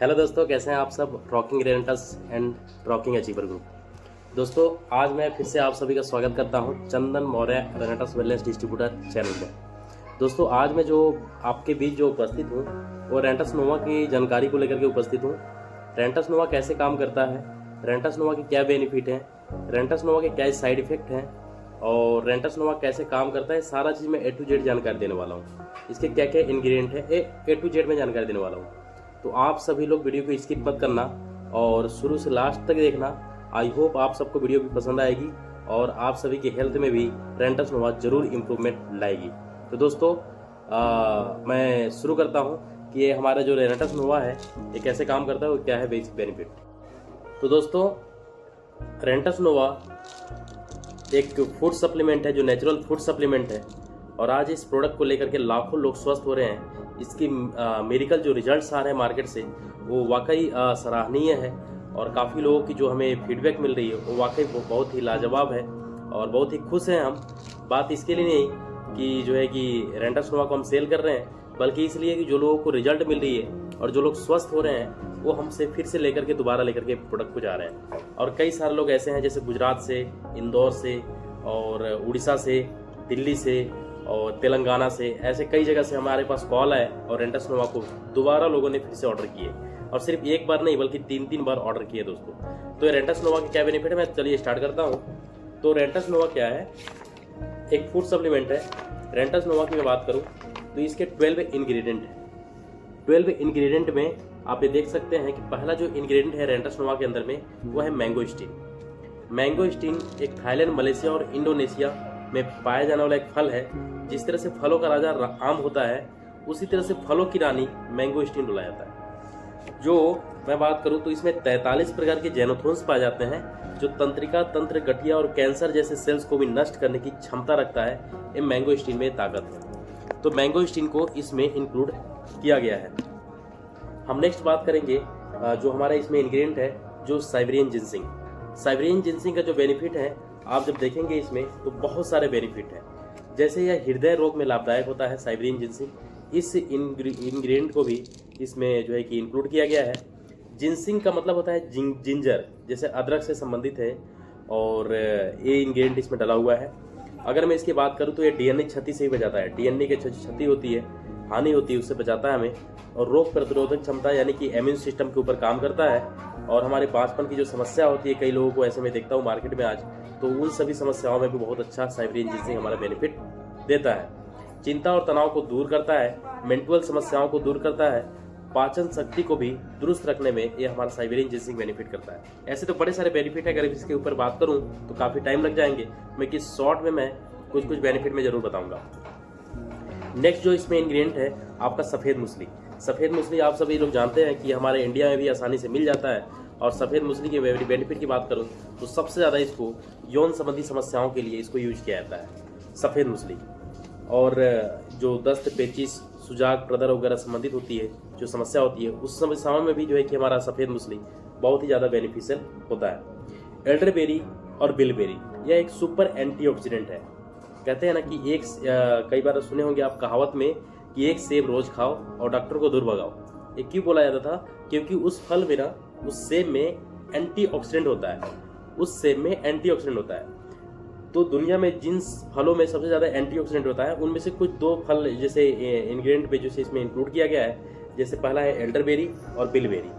Hello दोस्तों, कैसे हैं आप सब। Rocking rentals and rocking achiever group. दोस्तों, आज मैं फिर से आप सभी का स्वागत करता हूं Chandan Maurya rentals wellness distributor channel में। दोस्तों, आज मैं जो आपके बीच जो उपस्थित हूं वो रेंटल्स नोवा की जानकारी को लेकर के उपस्थित हूं। रेंटल्स नोवा कैसे काम करता है, रेंटल्स नोवा के क्या बेनिफिट हैं, रेंटल्स नोवा के क्या साइड इफेक्ट हैं और रेंटल्स नोवा कैसे काम करता है, सारा चीज़ मैं A to Z जानकारी देने वाला हूँ। इसके क्या क्या इंग्रेडिएंट है A to Z में जानकारी देने वाला हूँ। तो आप सभी लोग वीडियो को स्किप मत करना और शुरू से लास्ट तक देखना। आई होप आप सबको वीडियो भी पसंद आएगी और आप सभी की हेल्थ में भी रेंटल्स नोवा जरूर इम्प्रूवमेंट लाएगी। तो दोस्तों, मैं शुरू करता हूँ कि ये हमारा जो रेंटल्स नोवा है ये कैसे काम करता है और क्या है बेसिक बेनिफिट। तो दोस्तों, रेंटल्स नोवा एक फूड सप्लीमेंट है जो नेचुरल फूड सप्लीमेंट है और आज इस प्रोडक्ट को लेकर के लाखों लोग स्वस्थ हो रहे हैं। इसकी मेडिकल जो रिजल्ट्स आ रहे हैं मार्केट से वो वाकई सराहनीय है और काफ़ी लोगों की जो हमें फीडबैक मिल रही है वो वाकई बहुत ही लाजवाब है और बहुत ही खुश हैं हम। बात इसके लिए नहीं कि जो है कि रेंटल्स नोवा को हम सेल कर रहे हैं, बल्कि इसलिए कि जो लोगों को रिजल्ट मिल रही है और जो लोग स्वस्थ हो रहे हैं वो हमसे फिर से लेकर के दोबारा लेकर के प्रोडक्ट को जा रहे हैं। और कई सारे लोग ऐसे हैं जैसे गुजरात से, इंदौर से और उड़ीसा से, दिल्ली से और तेलंगाना से, ऐसे कई जगह से हमारे पास कॉल आए और रेंटल्स नोवा को दोबारा लोगों ने फिर से ऑर्डर किए और सिर्फ एक बार नहीं बल्कि 3 बार ऑर्डर किए दोस्तों। तो ये रेंटल्स नोवा के क्या बेनिफिट है, मैं चलिए स्टार्ट करता हूँ। तो रेंटल्स नोवा क्या है, एक फूड सप्लीमेंट है। रेंटल्स नोवा की मैं बात करूँ तो इसके 12 इंग्रेडिएंट है। 12 इंग्रेडिएंट में आप ये देख सकते हैं कि पहला जो इंग्रेडिएंट है रेंटल्स नोवा के अंदर में वो है मैंगोस्टीन। मैंगोस्टीन एक थाईलैंड, मलेशिया और इंडोनेशिया में पाया जाने वाला एक फल है। जिस तरह से फलों का राजा आम होता है उसी तरह से फलों की रानी मैंगोस्टीन बुलाया जाता है। जो मैं बात करूं तो इसमें 43 प्रकार के जेनोथोन्स पाए जाते हैं जो तंत्रिका, तंत्र, गठिया और कैंसर जैसे सेल्स को भी नष्ट करने की क्षमता रखता है। ये मैंगोस्टीन में ताकत है, तो मैंगोस्टीन को इसमें इंक्लूड किया गया है। हम नेक्स्ट बात करेंगे जो हमारा इसमें इंग्रेडिएंट है जो साइबेरियन जिनसिंग। साइबेरियन जिनसिंग का जो बेनिफिट है आप जब देखेंगे इसमें तो बहुत सारे बेनिफिट हैं। जैसे यह हृदय रोग में लाभदायक होता है साइबेरियन जिनसिंग, इस इंग्रेडिएंट को भी इसमें जो है कि इंक्लूड किया गया है। जिनसिंग का मतलब होता है जिंजर, जैसे अदरक से संबंधित है और ये इंग्रेडिएंट इसमें डला हुआ है। अगर मैं इसकी बात करूँ तो ये डीएनए क्षति से ही बचाता है। डीएनए की क्षति होती है, हानि होती है, उससे बचाता है हमें। और रोग प्रतिरोधक क्षमता यानी कि इम्यून सिस्टम के ऊपर काम करता है। और हमारे बांझपन की जो समस्या होती है, कई लोगों को ऐसे मैं देखता हूँ मार्केट में आज, तो उन सभी समस्याओं में भी बहुत अच्छा साइबेरियन जिनसिंग हमारा बेनिफिट देता है। चिंता और तनाव को दूर करता है, मेंटल समस्याओं को दूर करता है, पाचन शक्ति को भी दुरुस्त रखने में ये हमारा साइबेरियन जिनसिंग बेनिफिट करता है। ऐसे तो बड़े सारे बेनिफिट है, अगर इसके ऊपर बात करूं तो काफी टाइम लग जाएंगे। मैं किस शॉर्ट में मैं कुछ बेनिफिट में जरूर बताऊंगा। नेक्स्ट जो इसमें इंग्रेडिएंट है आपका सफेद मूसली। सफेद मूसली आप सभी लोग जानते हैं कि हमारे इंडिया में भी आसानी से मिल जाता है। और सफेद मूसली के बेनिफिट की बात करूं तो सबसे ज्यादा इसको यौन संबंधी समस्याओं के लिए इसको यूज किया जाता है सफेद मूसली। और जो दस्त, पेचिश, सुजाग, प्रदर वगैरह संबंधित होती है जो समस्या होती है उस समस्याओं में भी जो है कि हमारा सफेद मूसली बहुत ही ज्यादा बेनिफिशियल होता है। एल्डरबेरी और बिलबेरी यह एक सुपर एंटीऑक्सीडेंट है। कहते हैं ना कि कई बार सुने होंगे आप कहावत में कि एक सेब रोज खाओ और डॉक्टर को दूर भगाओ। ये क्यों बोला जाता था? क्योंकि उस फल में ना, उस सेब में एंटीऑक्सीडेंट होता है। उस सेब में एंटीऑक्सीडेंट होता है। तो दुनिया में जिन फलों में सबसे ज्यादा एंटीऑक्सीडेंट होता है उनमें से कुछ 2 फल जैसे इंग्रेडिएंट पे जैसे इसमें इंक्लूड किया गया है। जैसे पहला है एल्डरबेरी और बिलबेरी।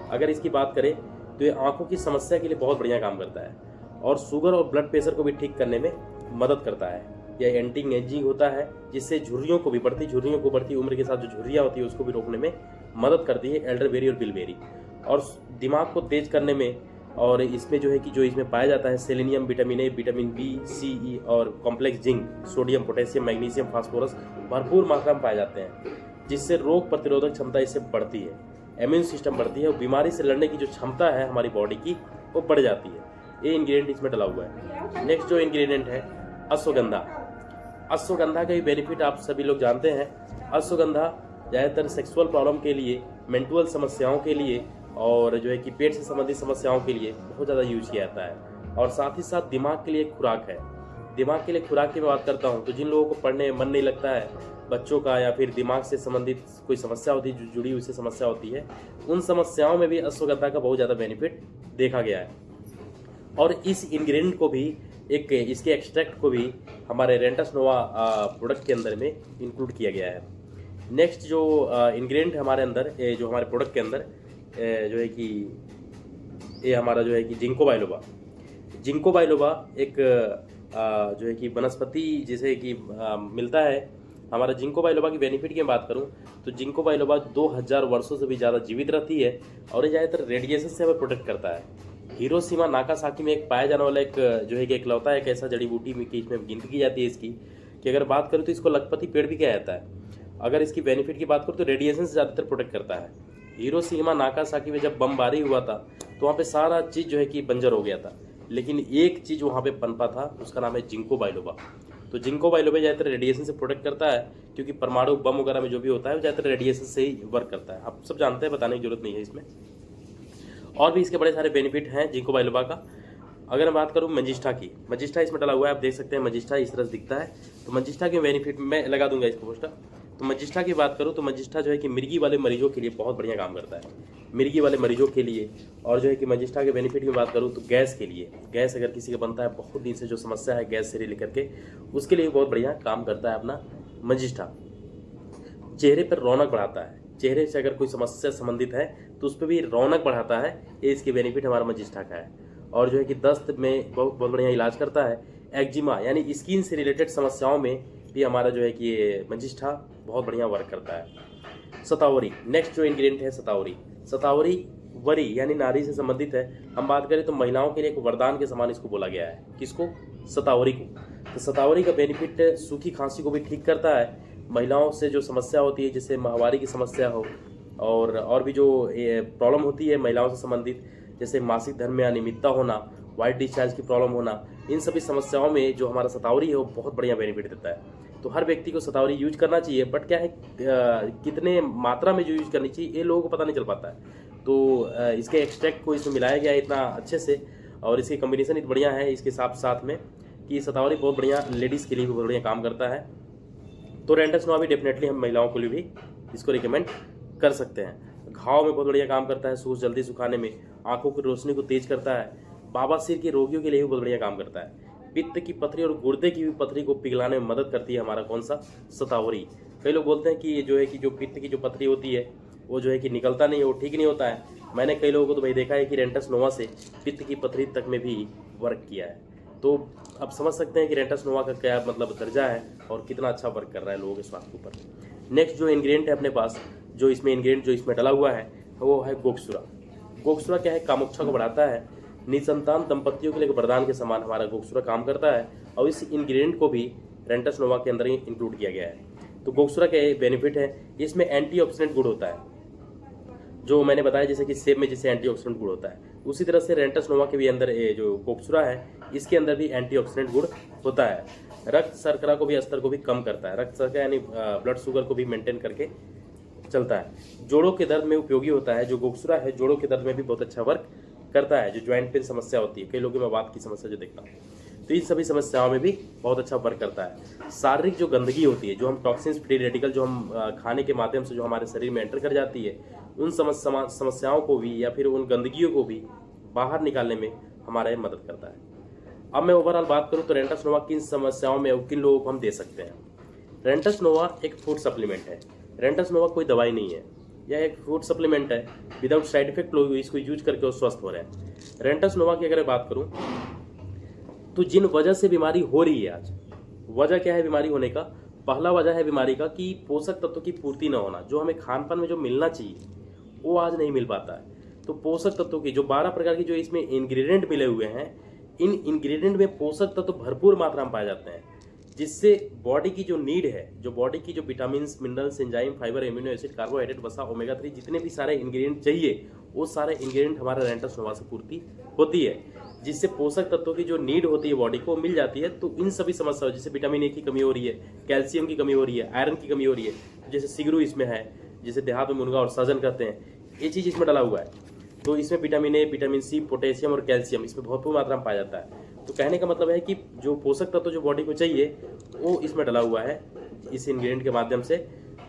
अगर इसकी बात करें तो ये आंखों की समस्या के लिए बहुत बढ़िया काम करता है और शुगर और ब्लड प्रेशर को भी ठीक करने में मदद करता है। यह एंटी एजिंग होता है जिससे झुर्रियों को बढ़ती उम्र के साथ जो झुर्रियां होती है उसको भी रोकने में मदद करती है एल्डरबेरी और बिलबेरी। और दिमाग को तेज करने में, और इसमें जो है कि जो इसमें पाया जाता है selenium, vitamin A, vitamin B, C, E और complex zinc, sodium, potassium, magnesium, phosphorus भरपूर मात्रा में पाए जाते हैं जिससे रोग प्रतिरोधक क्षमता इससे बढ़ती है, इम्यून सिस्टम बढ़ती है और बीमारी से लड़ने की जो क्षमता है हमारी बॉडी की वो बढ़ जाती है। ये इंग्रेडिएंट इसमें डला हुआ है। नेक्स्ट जो इंग्रेडिएंट है अश्वगंधा। अश्वगंधा का भी बेनिफिट आप सभी लोग जानते हैं। अश्वगंधा ज़्यादातर सेक्सुअल प्रॉब्लम के लिए, मेंटल समस्याओं के लिए और जो है कि पेट से संबंधित समस्याओं के लिए बहुत ज़्यादा यूज किया जाता है और साथ ही साथ दिमाग के लिए एक खुराक है। दिमाग के लिए खुराक की मैं बात करता हूँ तो जिन लोगों को पढ़ने में मन नहीं लगता है, बच्चों का या फिर दिमाग से संबंधित कोई समस्या होती है, जो जुड़ी हुई से समस्या होती है, उन समस्याओं में भी अश्वगंधा का बहुत ज़्यादा बेनिफिट देखा गया है। और इस इंग्रेडिएंट को भी इसके एक्सट्रैक्ट को भी हमारे रेंटस नोवा प्रोडक्ट के अंदर में इंक्लूड किया गया है। नेक्स्ट जो इंग्रेडिएंट हमारे अंदर जो हमारे प्रोडक्ट के अंदर जो है कि ये हमारा जो है कि जिंको बाइलोबा। जिंको बाइलोबा एक जो है कि वनस्पति जिसे कि मिलता है। हमारा जिंको बाइलोबा की बेनिफिट की बात करूं तो जिंको बाइलोबा 2000 वर्षों से भी ज़्यादा जीवित रहती है और ये ज़्यादातर रेडिएशन से हमें प्रोटेक्ट करता है। हिरोशिमा नागासाकी में एक पाया जाने वाला एक जो है कि इकलौता एक ऐसा जड़ी बूटी में कि इसमें गिनती की जाती है इसकी, कि अगर बात करूँ तो इसको लखपति पेड़ भी कहा जाता है। अगर इसकी बेनिफिट की बात करूँ तो रेडिएशन से ज़्यादातर प्रोटेक्ट करता है। हिरोशिमा नागासाकी में जब बमबारी हुआ था तो वहाँ पे सारा चीज़ जो है कि बंजर हो गया था, लेकिन एक चीज़ वहाँ पे पनपा था, उसका नाम है जिंको बाइलोबा। तो जिंको बाइलोबा ज़्यादातर रेडिएशन से प्रोटेक्ट करता है, क्योंकि परमाणु बम वगैरह में जो भी होता है वो ज़्यादातर रेडिएशन से ही वर्क करता है। आप सब जानते हैं, बताने की जरूरत नहीं है इसमें। और भी इसके बड़े सारे बेनिफिट हैं जिंको बाइलोबा का। अगर मैं बात करूँ मंजिष्ठा की, मंजिष्ठा इसमें डला हुआ है, आप देख सकते हैं मंजिष्ठा इस तरह से दिखता है। तो मंजिष्ठा के बेनिफिट मैं लगा दूंगा इसको पोस्टर। तो मंजिष्ठा की बात करूँ तो मंजिष्ठा जो है कि मिर्गी वाले मरीजों के लिए बहुत बढ़िया काम करता है, मिर्गी वाले मरीजों के लिए। और जो है कि मंजिष्ठा के बेनिफिट की बात करूँ तो गैस के लिए, गैस अगर किसी का बनता है बहुत दिन से जो समस्या है गैस से लेकर के, उसके लिए बहुत बढ़िया काम करता है अपना मंजिष्ठा। चेहरे पर रौनक बढ़ाता है, चेहरे से अगर कोई समस्या संबंधित है तो उस पर भी रौनक बढ़ाता है, ये इसके बेनिफिट हमारा मंजिष्ठा का है। और जो है कि दस्त में बहुत बढ़िया इलाज करता है। एक्जिमा यानी स्किन से रिलेटेड समस्याओं में भी हमारा जो है कि ये मंजिष्ठा बहुत बढ़िया वर्क करता है। सतावरी, नेक्स्ट जो इंग्रेडिएंट है सतावरी। सतावरी वरी यानी नारी से संबंधित है। हम बात करें तो महिलाओं के लिए एक वरदान के समान इसको बोला गया है। किसको? सतावरी को। तो सतावरी का बेनिफिट सूखी खांसी को भी ठीक करता है। महिलाओं से जो समस्या होती है, जैसे माहवारी की समस्या हो और भी जो प्रॉब्लम होती है महिलाओं से संबंधित, जैसे मासिक धर्म में अनियमितता होना, वाइट डिस्चार्ज की प्रॉब्लम होना, इन सभी समस्याओं में जो हमारा सतावरी है वो बहुत बढ़िया बेनिफिट देता है। तो हर व्यक्ति को सतावरी यूज करना चाहिए, बट क्या है कितने मात्रा में जो यूज करनी चाहिए ये लोगों को पता नहीं चल पाता है। तो इसके एक्सट्रैक्ट को इसमें मिलाया गया है इतना अच्छे से, और इसकी कम्बिनेशन इतना बढ़िया है इसके साथ में कि सतावरी बहुत बढ़िया लेडीज़ के लिए भी बहुत बढ़िया काम करता है। तो रेंटस नोवा भी डेफिनेटली हम महिलाओं के लिए भी इसको रिकमेंड कर सकते हैं। घाव में बहुत बढ़िया काम करता है, सूज जल्दी सुखाने में, आंखों की रोशनी को तेज करता है, बवासीर के रोगियों के लिए भी बहुत बढ़िया काम करता है। पित्त की पथरी और गुर्दे की भी पथरी को पिघलाने में मदद करती है हमारा कौन सा? सतावरी। कई लोग बोलते हैं कि जो है कि जो पित्त की जो पथरी होती है वो जो है कि निकलता नहीं है, वो ठीक नहीं होता है। मैंने कई लोगों को तो भाई देखा है कि रेंटस नोवा से पित्त की पथरी तक में भी वर्क किया है। तो अब समझ सकते हैं कि रेंटस नोवा का क्या मतलब दर्जा है और कितना अच्छा वर्क कर रहा है लोगों के स्वास्थ्य के ऊपर। नेक्स्ट जो इंग्रेडिएंट है अपने पास, जो इसमें इंग्रेडिएंट जो इसमें डला हुआ है वो है गोक्षुरा। गोक्षुरा क्या है? कामुकता को बढ़ाता है। निसंतान दंपतियों के लिए वरदान के समान हमारा गोक्षुरा काम करता है, और इस इंग्रेडिएंट को भी रेंटस नोवा के अंदर ही इंक्लूड किया गया है। तो गोक्षुरा के बेनिफिट है, इसमें एंटीऑक्सीडेंट गुण होता है, जो मैंने बताया जैसे कि सेब में जैसे एंटीऑक्सीडेंट गुण होता है, उसी तरह से रेंटस नोवा के भी अंदर जो गोक्षुरा है इसके अंदर भी एंटीऑक्सीडेंट गुण होता है। रक्त शर्करा को भी स्तर को भी कम करता है, रक्त शर्करा यानी ब्लड शुगर को भी मेंटेन करके चलता है। जोड़ों के दर्द में उपयोगी होता है, जो गोक्षुरा है जोड़ों के दर्द में भी बहुत अच्छा वर्क करता है। जो ज्वाइंट पेन समस्या होती है, कई लोगों में वात की समस्या जो देखता हूँ, तो इन सभी समस्याओं में भी बहुत अच्छा वर्क करता है। शारीरिक जो गंदगी होती है, जो हम टॉक्सिन्स फ्री रेडिकल जो हम खाने के माध्यम से जो हमारे शरीर में एंटर कर जाती है, उन समस्याओं को भी या फिर उन गंदगियों को भी बाहर निकालने में हमारा मदद करता है। अब मैं ओवरऑल बात करूँ तो रेंटस नोवा किन समस्याओं में और किन लोगों को हम दे सकते हैं। रेंटस नोवा एक फूड सप्लीमेंट है। रेंटस नोवा कोई दवाई नहीं है, यह एक फूड सप्लीमेंट है। विदाउट साइड इफेक्ट लोग इसको यूज करके वो स्वस्थ हो रहे हैं। रेंटस नोवा की अगर बात करूं तो जिन वजह से बीमारी हो रही है आज, वजह क्या है बीमारी होने का? पहला वजह है बीमारी का कि पोषक तत्वों की पूर्ति न होना। जो हमें खान पान में जो मिलना चाहिए वो आज नहीं मिल पाता है। तो पोषक तत्वों की जो 12 प्रकार की जो इसमें इंग्रेडिएंट मिले हुए हैं, इन इंग्रेडिएंट में पोषक तत्व भरपूर मात्रा में पाए जाते हैं, जिससे बॉडी की जो नीड है, जो बॉडी की जो vitamin, minerals, enzyme, fibre, amino acid, carbohydrate, वसा, ओमेगा 3 जितने भी सारे इंग्रेडिएंट चाहिए, वो सारे इंग्रेडिएंट हमारे रेंटस नोवा से पूर्ति होती है, जिससे पोषक तत्वों की जो नीड होती है बॉडी को मिल जाती है। तो इन सभी समस्याओं जैसे विटामिन ए की कमी हो रही है, कैल्शियम की कमी हो रही है, आयरन की कमी हो रही है, जैसे सिगरू इसमें है, जैसे देहात में मुनगा और सहजन कहते हैं, ये चीज़ इसमें डला हुआ है। तो इसमें vitamin A, vitamin C, potassium और कैल्शियम इसमें भरपूर मात्रा में पाया जाता है। तो कहने का मतलब है कि जो पोषक तत्व जो बॉडी को चाहिए वो इसमें डला हुआ है इस इंग्रेडिएंट के माध्यम से,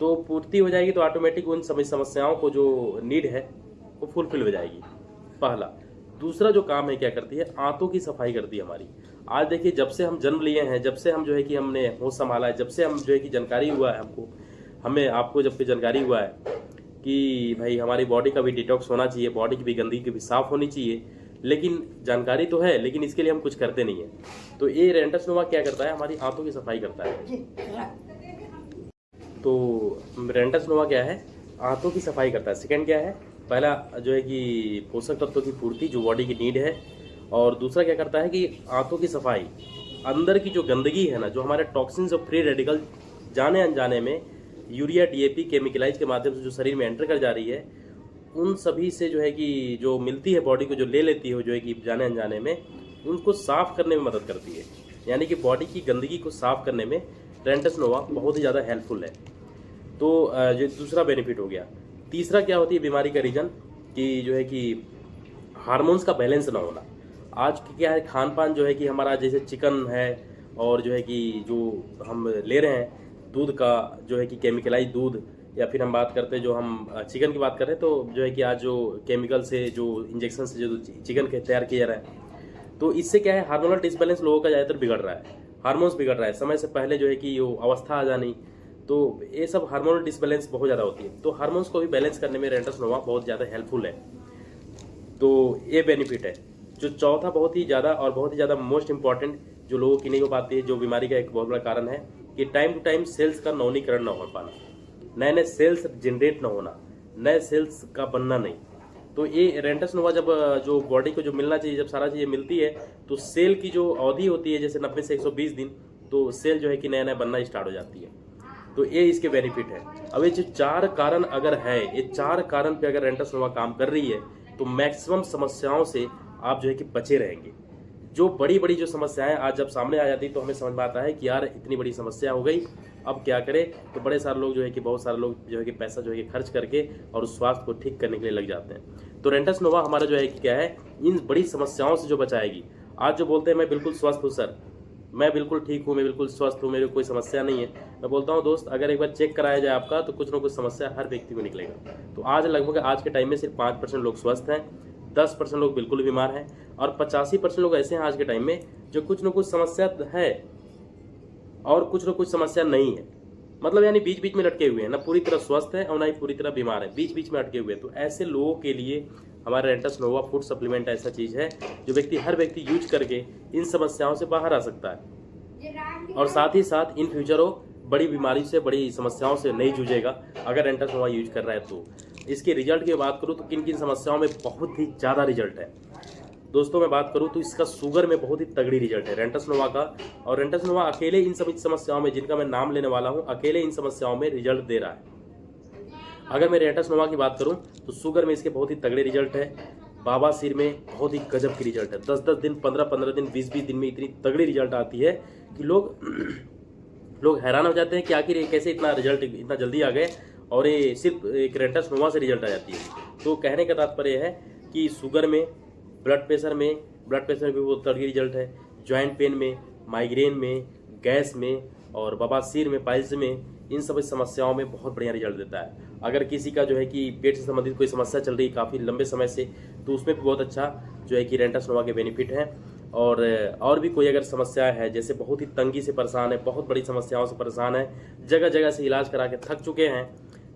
तो पूर्ति हो जाएगी तो ऑटोमेटिक उन सभी समस्याओं को जो नीड है वो फुलफिल हो जाएगी, पहला। दूसरा जो काम है क्या करती है, आंतों की सफाई करती है हमारी। आज देखिए जब से हम जन्म लिए हैं, जब से हम जो है कि हमने होश संभाला है, जब से हम जो है कि जानकारी हुआ है आपको जब से जानकारी हुआ है कि भाई हमारी बॉडी का भी डिटॉक्स होना चाहिए, बॉडी की भी गंदगी भी साफ होनी चाहिए, लेकिन जानकारी तो है लेकिन इसके लिए हम कुछ करते नहीं है। तो ये रेंटस नोवा क्या करता है, हमारी आंतों की सफाई करता है। तो रेंटस नोवा क्या है, आंतों की सफाई करता है। सेकंड क्या है, पहला जो है कि पोषक तत्वों की पूर्ति जो बॉडी की नीड है, और दूसरा क्या करता है कि आंतों की सफाई, अंदर की जो गंदगी है ना, जो हमारे टॉक्सिन्स और फ्री रेडिकल जाने अनजाने में यूरिया डीएपी केमिकलाइज के माध्यम से जो शरीर में एंटर कर जा रही है, उन सभी से जो है कि जो मिलती है बॉडी को, जो ले लेती है जो है कि जाने अनजाने में, उनको साफ करने में मदद करती है। यानी कि बॉडी की गंदगी को साफ करने में रेंटस नोवा बहुत ही ज़्यादा हेल्पफुल है। तो ये दूसरा बेनिफिट हो गया। तीसरा क्या होती है बीमारी का रीजन, कि जो है कि हार्मोन्स का बैलेंस ना होना। आज क्या है, खान पान जो है कि हमारा जैसे चिकन है, और जो है कि जो हम ले रहे हैं दूध का जो है कि केमिकलाइज दूध, या फिर हम बात करते हैं जो हम चिकन की बात कर रहे हैं, तो जो है कि आज जो केमिकल से जो इंजेक्शन से जो चिकन के तैयार किया जा रहा है, तो इससे क्या है, हार्मोनल डिसबैलेंस लोगों का ज़्यादातर बिगड़ रहा है, हार्मोन्स बिगड़ रहा है, समय से पहले जो है कि वो अवस्था आ जानी, तो ये सब हार्मोनल डिसबैलेंस बहुत ज़्यादा होती है। तो हार्मोन्स को भी बैलेंस करने में रेंटस नोवा बहुत ज़्यादा हेल्पफुल है। तो ये बेनिफिट है। जो चौथा बहुत ही ज़्यादा और बहुत ही ज़्यादा मोस्ट इंपॉर्टेंट जो लोगों की नहीं हो पाती है, जो बीमारी का एक बहुत बड़ा कारण है, कि टाइम टू टाइम सेल्स का नवीनीकरण न हो पाना, नए नए सेल्स जनरेट न होना, नए सेल्स का बनना नहीं। तो ये रेंटस नोवा जब जो बॉडी को जो मिलना चाहिए, जब सारा चीज़ें मिलती है, तो सेल की जो अवधि होती है जैसे 90 से 120 दिन, तो सेल जो है कि नया नया बनना स्टार्ट हो जाती है। तो ये इसके बेनिफिट है। अब ये जो 4 कारण अगर है, ये 4 कारण पे अगर रेंटस नोवा काम कर रही है, तो मैक्सिमम समस्याओं से आप जो है कि बचे रहेंगे। जो बड़ी बड़ी जो समस्याएं आज जब सामने आ जाती है, तो हमें समझ में आता है कि यार इतनी बड़ी समस्या हो गई, अब क्या करें। तो बड़े सारे लोग जो है कि बहुत सारे लोग जो है कि पैसा जो है कि खर्च करके और उस स्वास्थ्य को ठीक करने के लिए लग जाते हैं। तो रेंटस नोवा हमारा जो है कि क्या है, इन बड़ी समस्याओं से जो बचाएगी। आज जो बोलते हैं मैं बिल्कुल स्वस्थ हूँ सर, मैं बिल्कुल ठीक हूँ, मैं बिल्कुल स्वस्थ हूँ, मेरे कोई समस्या नहीं है, मैं बोलता हूँ दोस्त, अगर एक बार चेक कराया जाए आपका, तो कुछ ना कुछ समस्या हर व्यक्ति को निकलेगा। तो आज लगभग आज के टाइम में सिर्फ 5% लोग स्वस्थ हैं, 10% लोग बिल्कुल बीमार हैं, और 85% लोग ऐसे हैं आज के टाइम में जो कुछ न कुछ समस्या है और कुछ न कुछ समस्या नहीं है। मतलब यानी बीच बीच में लटके हुए हैं, ना पूरी तरह स्वस्थ है और ना ही पूरी तरह बीमार है, बीच बीच में अटके हुए हैं। तो ऐसे लोगों के लिए हमारा रेंटस नोवा फूड सप्लीमेंट ऐसा चीज़ है जो हर व्यक्ति यूज करके इन समस्याओं से बाहर आ सकता है, और साथ ही साथ इन फ्यूचर वो बड़ी बीमारी से, बड़ी समस्याओं से नहीं जूझेगा अगर रेंटस नोवा यूज कर रहा है। तो इसके रिजल्ट की बात करूँ तो किन किन समस्याओं में बहुत ही ज़्यादा रिजल्ट है दोस्तों। मैं बात करूँ तो इसका शुगर में बहुत ही तगड़ी रिजल्ट है रेंटस नोवा का, और रेंटस नोवा अकेले इन सभी समस्याओं में, जिनका मैं नाम लेने वाला हूँ, अकेले इन समस्याओं में रिजल्ट दे रहा है। अगर मैं रेंटस नोवा की बात करूँ तो शुगर में इसके बहुत ही तगड़े रिजल्ट है, बवासीर में बहुत ही गजब की रिजल्ट है। 10-10 दिन, 15-15 दिन, 20-20 दिन में इतनी तगड़ी रिजल्ट आती है कि लोग हैरान हो जाते हैं कि आखिर ये कैसे इतना रिजल्ट इतना जल्दी आ गए, और ये सिर्फ एक रेंटस नोवा से रिजल्ट आ जाती है। तो कहने का तात्पर्य है कि शुगर में, ब्लड प्रेशर में भी बहुत तगड़ी रिजल्ट है, जॉइंट पेन में, माइग्रेन में, गैस में, और बवासीर में, पाइल्स में, इन सभी समस्याओं में बहुत बढ़िया रिजल्ट देता है। अगर किसी का जो है कि पेट से संबंधित कोई समस्या चल रही है काफ़ी लंबे समय से, तो उसमें भी बहुत अच्छा जो है कि रेंटस नोवा के बेनिफिट हैं। और भी कोई अगर समस्या है, जैसे बहुत ही तंगी से परेशान है, बहुत बड़ी समस्याओं से परेशान है, जगह जगह से इलाज करा के थक चुके हैं,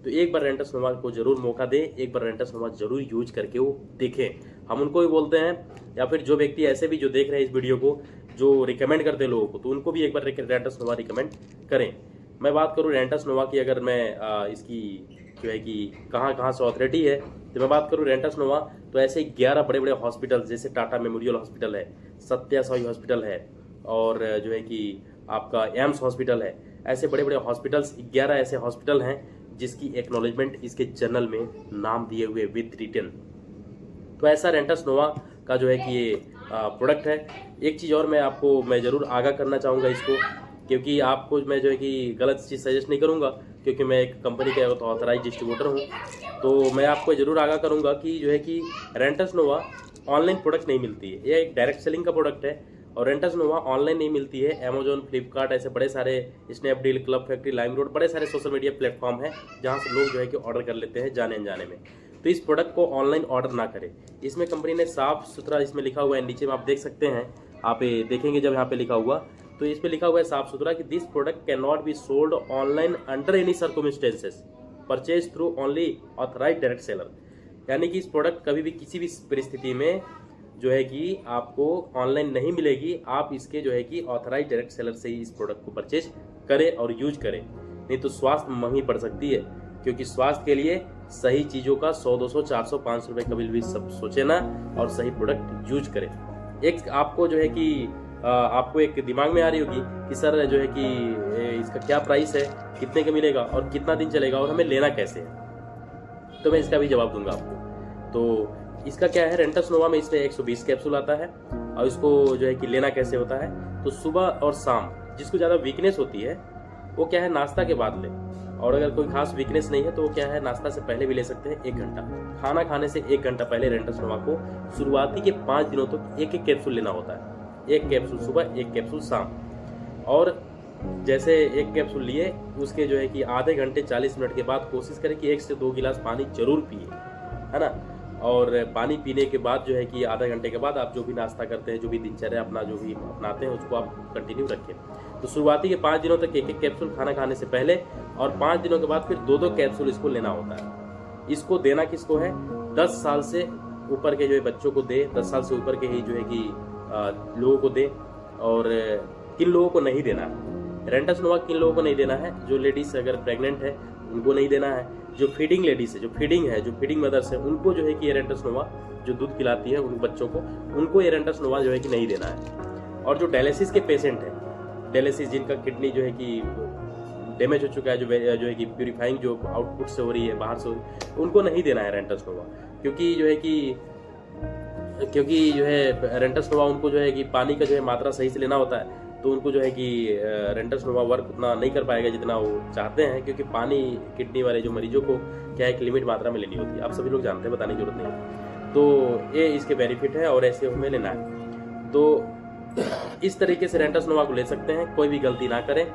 तो एक बार रेंटस नोवा को जरूर मौका दे, एक बार रेंटस नोवा जरूर यूज करके वो देखें। हम उनको भी बोलते हैं, या फिर जो व्यक्ति ऐसे भी जो देख रहे हैं इस वीडियो को, जो रिकमेंड करते हैं लोगों को, तो उनको भी एक बार रेंटस नोवा रिकमेंड करें। मैं बात करूँ रेंटस नोवा की, अगर मैं इसकी जो है कि कहाँ से ऑथोरिटी है, तो मैं बात करूँ रेंटस नोवा, तो ऐसे 11 बड़े बड़े हॉस्पिटल, जैसे टाटा मेमोरियल हॉस्पिटल है, सत्या साई हॉस्पिटल है, और जो है कि आपका एम्स हॉस्पिटल है, ऐसे बड़े बड़े हॉस्पिटल्स 11 ऐसे हॉस्पिटल हैं जिसकी एक्नॉलेजमेंट इसके जर्नल में नाम दिए हुए विद रिटन। तो ऐसा रेंटस नोवा का जो है कि ये प्रोडक्ट है। एक चीज़ और मैं ज़रूर आगाह करना चाहूँगा इसको, क्योंकि आपको मैं जो है कि गलत चीज़ सजेस्ट नहीं करूँगा, क्योंकि मैं एक कंपनी का ऑथराइज डिस्ट्रीब्यूटर हूँ। तो मैं आपको ज़रूर आगाह करूँगा कि जो है कि रेंटस नोवा ऑनलाइन प्रोडक्ट नहीं मिलती है, ये एक डायरेक्ट सेलिंग का प्रोडक्ट है, और रेंटस नोवा ऑनलाइन नहीं मिलती है। अमेजोन, फ्लिपकार्ट, ऐसे बड़े सारे, स्नैपडील, क्लब फैक्ट्री, लाइमरोड, बड़े सारे सोशल मीडिया प्लेटफॉर्म है जहाँ से लोग जो है कि ऑर्डर कर लेते हैं जाने अनजाने में। तो इस प्रोडक्ट को ऑनलाइन ऑर्डर ना करें। इसमें कंपनी ने साफ सुथरा इसमें लिखा हुआ है, नीचे में आप देख सकते हैं, आप देखेंगे जब यहाँ पे लिखा हुआ तो इस पे लिखा हुआ है साफ सुथरा कि this product can not be sold online under any circumstances, purchase through only authorised direct seller. यानी कि इस प्रोडक्ट कभी भी किसी भी परिस्थिति में जो है कि आपको ऑनलाइन नहीं मिलेगी। आप इसके जो है कि ऑथराइज्ड डायरेक्ट सेलर से ही इस प्रोडक्ट को परचेज करें और यूज करें, नहीं तो स्वास्थ्य महंगी पड़ सकती है। क्योंकि स्वास्थ्य के लिए सही चीज़ों का 100, 200, 400, 500 रुपये कभी भी सब सोचे ना और सही प्रोडक्ट यूज करें। एक आपको जो है कि आपको एक दिमाग में आ रही होगी कि सर जो है कि इसका क्या प्राइस है, कितने का मिलेगा और कितना दिन चलेगा और हमें लेना कैसे है। तो मैं इसका भी जवाब दूंगा आपको। तो इसका क्या है, रेंटस नोवा में इसमें 120 कैप्सूल आता है और इसको जो है कि लेना कैसे होता है, तो सुबह और शाम जिसको ज़्यादा वीकनेस होती है वो क्या है नाश्ता के बाद ले, और अगर कोई खास वीकनेस नहीं है तो वो क्या है नाश्ता से पहले भी ले सकते हैं। 1 घंटा खाना खाने से 1 घंटा पहले रेंटस नोवा को शुरुआती के 5 दिनों तक एक कैप्सूल लेना होता है। 1 कैप्सूल सुबह, 1 कैप्सूल शाम। और जैसे 1 कैप्सूल लिए उसके जो है कि आधे घंटे 40 मिनट के बाद कोशिश करें कि 1 से 2 गिलास पानी जरूर पिए, है ना। और पानी पीने के बाद जो है कि आधा घंटे के बाद आप जो भी नाश्ता करते हैं, जो भी दिनचर्या अपना जो भी अपनाते हैं उसको आप कंटिन्यू रखें। तो शुरुआती के 5 दिनों तक 1 कैप्सूल खाना खाने से पहले, और 5 दिनों के बाद फिर 2 कैप्सूल इसको लेना होता है। इसको देना किसको है, 10 साल से ऊपर के जो है बच्चों को दे, 10 साल से ऊपर के ही जो है कि लोगों को दे। और किन लोगों को नहीं देना है रेंटस नोवा, किन लोगों को नहीं देना है, जो लेडीज अगर प्रेग्नेंट है उनको नहीं देना है, जो फीडिंग लेडीज है, जो फीडिंग मदर्स है उनको जो है कि रेंटस नोवा जो दूध खिलाती है उन बच्चों को, उनको ये रेंटस नोवा जो है कि नहीं देना है। और जो डायलिसिस के पेशेंट हैं, डायलिसिस जिनका किडनी जो है कि डैमेज हो चुका है, जो है कि प्यूरिफाइंग जो आउटपुट से हो रही है, बाहर से हो रही है, उनको नहीं देना है रेंटस नोवा। क्योंकि जो है रेंटस नोवा उनको जो है कि पानी का जो है मात्रा सही से लेना होता है, तो उनको जो है कि रेंटस नोवा वर्क उतना नहीं कर पाएगा जितना वो चाहते हैं। क्योंकि पानी किडनी वाले जो मरीजों को क्या है एक लिमिट मात्रा में लेनी होती है, आप सभी लोग जानते हैं, बताने की जरूरत नहीं है। तो ये इसके बेनिफिट है और ऐसे हमें लेना है। तो इस तरीके से रेंटस नोवा को ले सकते हैं, कोई भी गलती ना करें।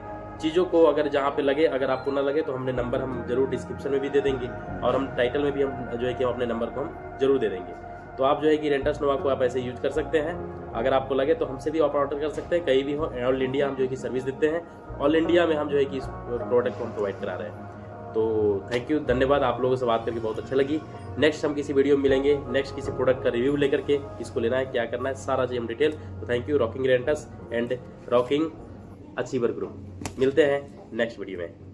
चीज़ों को अगर जहाँ पे लगे, अगर आपको ना लगे तो हमने नंबर हम जरूर डिस्क्रिप्शन में भी दे देंगे और हम टाइटल में भी हम जो है कि अपने नंबर को हम जरूर दे देंगे। तो आप जो है कि रेंटस नोवा को आप ऐसे यूज कर सकते हैं। अगर आपको लगे तो हमसे भी आप ऑर्डर कर सकते हैं, कहीं भी हो। ऑल इंडिया हम जो है कि सर्विस देते हैं, ऑल इंडिया में हम जो है कि इस प्रोडक्ट को हम प्रोवाइड करा रहे हैं। तो थैंक यू, धन्यवाद। आप लोगों से बात करके बहुत अच्छा लगी। नेक्स्ट हम किसी वीडियो में मिलेंगे, नेक्स्ट किसी प्रोडक्ट का रिव्यू लेकर के, इसको लेना है, क्या करना है, सारा चीज हम डिटेल। तो thank you, rocking rents and rocking achiever group. मिलते हैं नेक्स्ट वीडियो में।